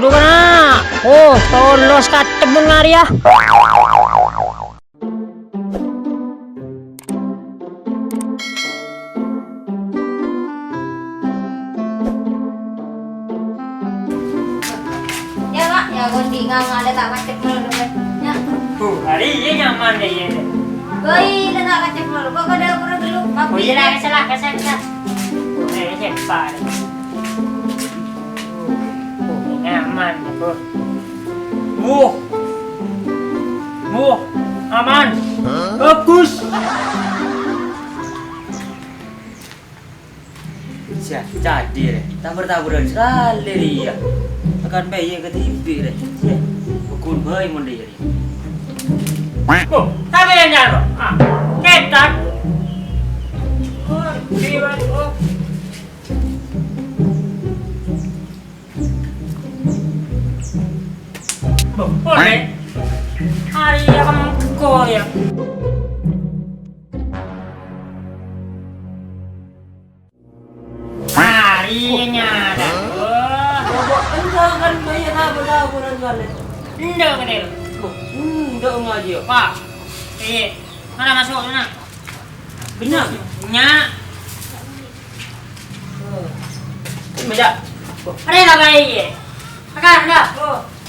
Aduh kena. Oh, tolos katebun ngari ya. Ya Kak, ya gondi nggak ada tak kacek dulu ya. Hari ini nyaman deh ya. Boy, ada tak kacek dulu. Kok ada kurang dulu? Oh iya lah, salah kesek. Ini cepat. Nyaman tuh. Aman. Bagus. Jadi deh, tabur-taburan sekali dia. Akan bayi ke TV deh. Bukun bayi mon dia. Tapi yang jaro. Ketat. Liwat. Boleh. Hari yang koyak. Harinya ada. Enggak kan bayi tabur-taburan sekali. Enggak kecil. Enggak ngaji. Pak. Mana masuk sana? Benar. Nya. Meja. Ada apa bayi? Akan dah.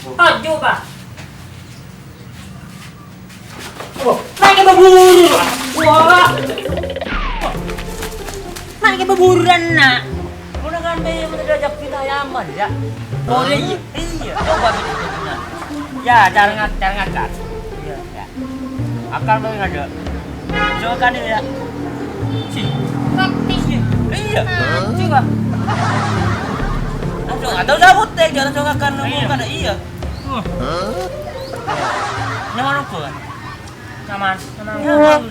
Oh, coba. Lagi berburu. Wah. Lagi berburuan nak. Mana kan bayi mana diajak kita yaman ya? Oh iya. Iya. Coba kita. Ya, jangan kan. Iya. Akan lo ada. Coba kan ya. Praktis. Iya. Coba. Langsung atau sabut teh jangan langsung akan ngomong kan iya. Nyaman apa? Nyaman. Nyaman.